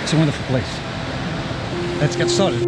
It's a wonderful place. Let's get started.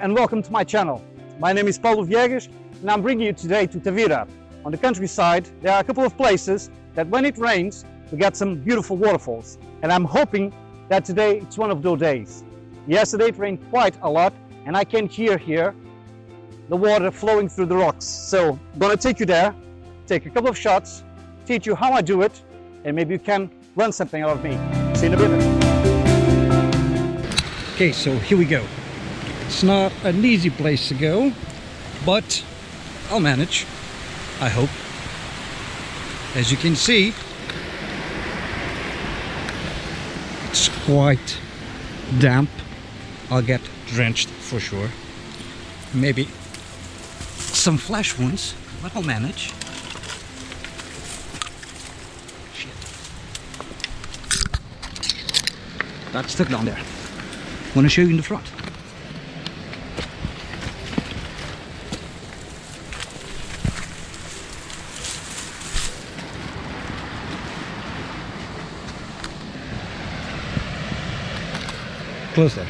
And welcome to my channel. My name is Paulo Viegas and I'm bringing you today to Tavira. On the countryside there are a couple of places that when it rains we get some beautiful waterfalls, and I'm hoping that today it's one of those days. Yesterday it rained quite a lot and I can hear here the water flowing through the rocks. So I'm gonna take you there, take a couple of shots, teach you how I do it, and maybe you can learn something out of me. See you in a bit. Okay, so here we go. It's not an easy place to go, but I'll manage, I hope. As you can see, it's quite damp. I'll get drenched for sure. Maybe some flash wounds, but I'll manage. Shit. That's stuck down there. I want to show you in the front. Close there.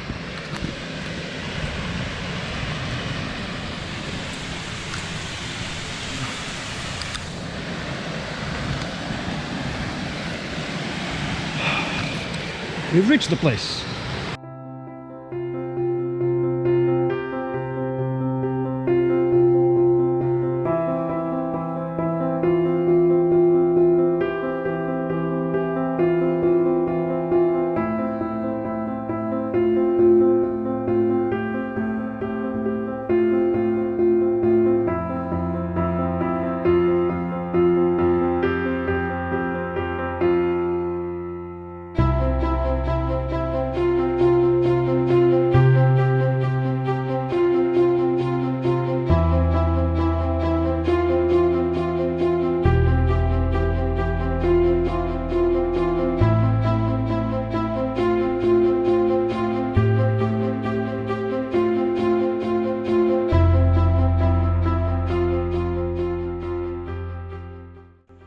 We've reached the place.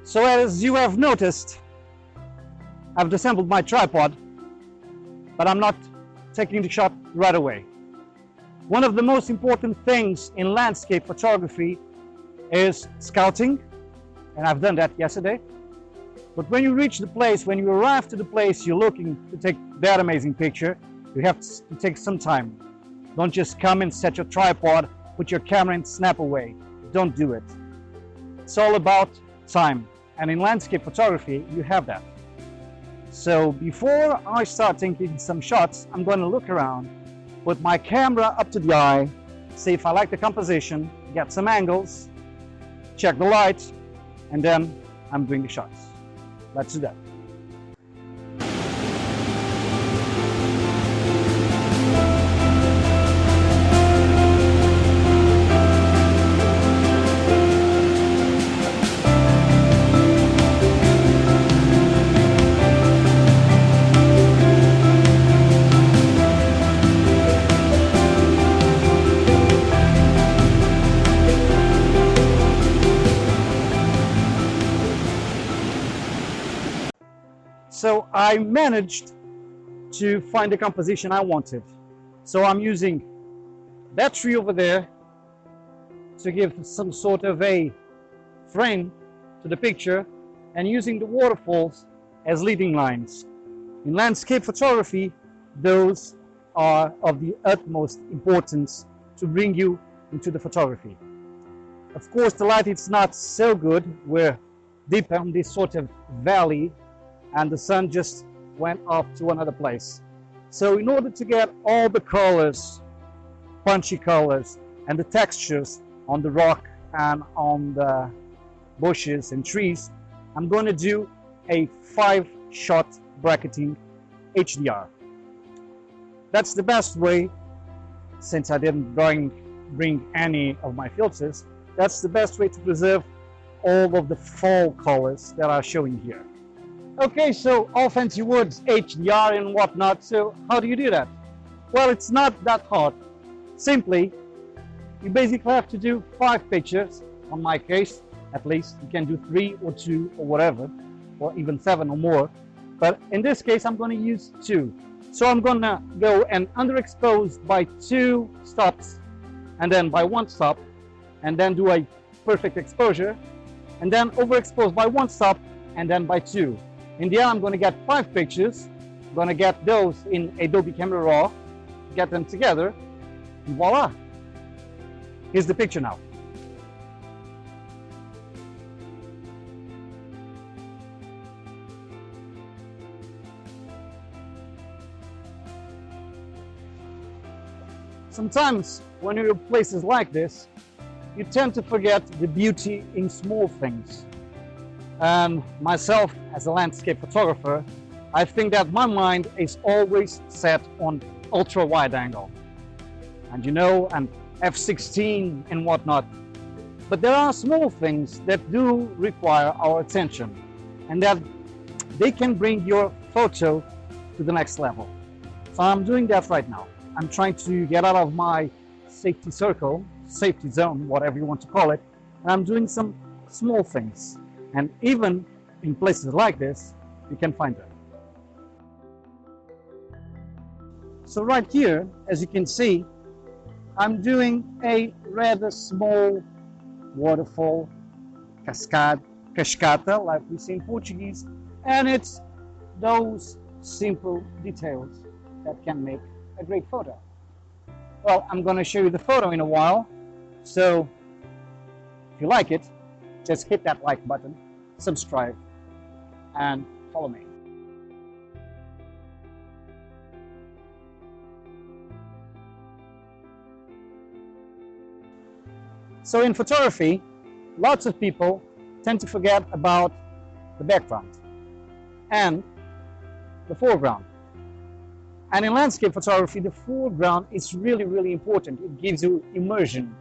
So as you have noticed, I've disassembled my tripod, but I'm not taking the shot right away. One of the most important things in landscape photography is scouting, and I've done that yesterday. But when you reach the place, when you arrive to the place you're looking to take that amazing picture, you have to take some time. Don't just come and set your tripod, put your camera and snap away. Don't do it. It's all about time. And in landscape photography, you have that. So before I start taking some shots, I'm going to look around, put my camera up to the eye, see if I like the composition, get some angles, check the light, and then I'm doing the shots. Let's do that. So I managed to find the composition I wanted. So I'm using that tree over there to give some sort of a frame to the picture, and using the waterfalls as leading lines. In landscape photography, those are of the utmost importance to bring you into the photography. Of course, the light is not so good. We're deep on this sort of valley and the sun just went off to another place. So in order to get all the colors, punchy colors, and the textures on the rock and on the bushes and trees, I'm going to do a 5-shot bracketing HDR. That's the best way, since I didn't bring any of my filters, that's the best way to preserve all of the fall colors that are showing here. Okay, so all fancy words, HDR and whatnot, so how do you do that? Well, it's not that hard. Simply, you basically have to do 5 pictures. On my case, at least, you can do 3 or 2 or whatever, or even 7 or more. But in this case, I'm going to use 2. So I'm going to go and underexpose by 2 stops, and then by 1 stop, and then do a perfect exposure, and then overexpose by 1 stop, and then by 2. In the end, I'm going to get 5 pictures. I'm going to get those in Adobe Camera Raw, get them together, and voila! Here's the picture now. Sometimes when you're in places like this, you tend to forget the beauty in small things. And myself, as a landscape photographer, I think that my mind is always set on ultra wide angle. And you know, and f/16 and whatnot. But there are small things that do require our attention, and that they can bring your photo to the next level. So I'm doing that right now. I'm trying to get out of my safety circle, safety zone, whatever you want to call it, and I'm doing some small things. And even in places like this, you can find them. So right here, as you can see, I'm doing a rather small waterfall, cascata, like we say in Portuguese, and it's those simple details that can make a great photo. Well, I'm going to show you the photo in a while, so if you like it, just hit that like button, subscribe, and follow me. So in photography, lots of people tend to forget about the background and the foreground. And in landscape photography, the foreground is really, really important. It gives you immersion,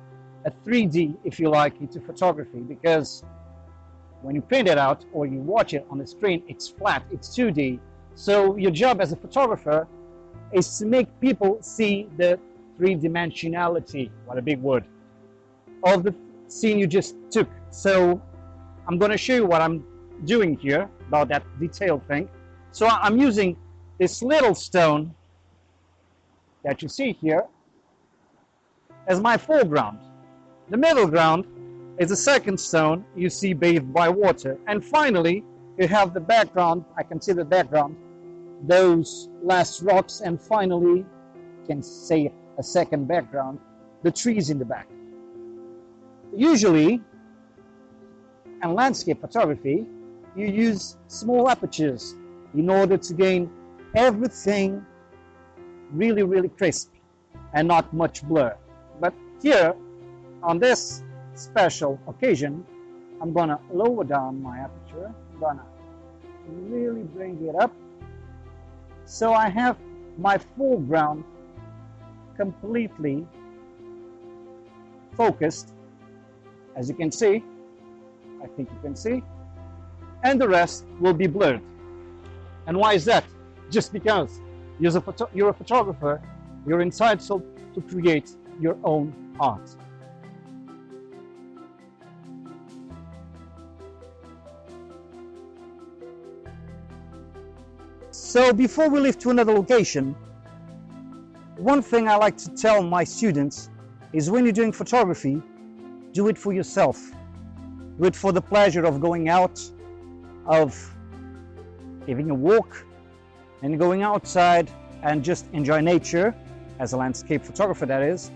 a 3D, if you like, into photography, because when you print it out or you watch it on the screen, it's flat, it's 2D. So your job as a photographer is to make people see the 3-dimensionality, what a big word, of the scene you just took. So I'm going to show you what I'm doing here about that detail thing. So I'm using this little stone that you see here as my foreground. The middle ground is the second stone you see bathed by water. And finally, you have the background. I can see the background, those last rocks, and finally, you can say a second background, the trees in the back. Usually, in landscape photography, you use small apertures in order to gain everything really, really crisp and not much blur. But here, on this special occasion, I'm gonna lower down my aperture. I'm gonna really bring it up. So I have my foreground completely focused, as you can see, I think you can see, and the rest will be blurred. And why is that? Just because you're a photographer, you're entitled to create your own art. So before we leave to another location, one thing I like to tell my students is when you're doing photography, do it for yourself. Do it for the pleasure of going out, of having a walk and going outside and just enjoy nature, as a landscape photographer that is.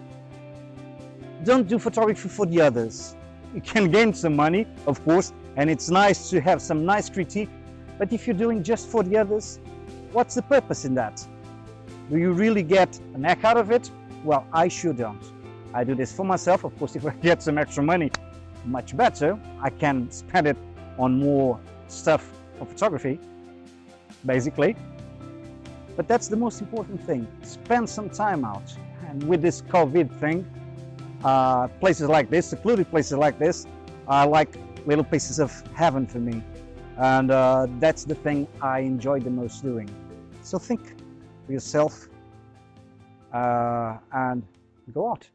Don't do photography for the others. You can gain some money, of course, and it's nice to have some nice critique, but if you're doing just for the others, what's the purpose in that? Do you really get a knack out of it? Well, I sure don't. I do this for myself. Of course, if I get some extra money, much better. I can spend it on more stuff for photography, basically. But that's the most important thing. Spend some time out. And with this COVID thing, places like this, secluded places like this, are like little pieces of heaven for me. And that's the thing I enjoy the most doing. So think for yourself and go out.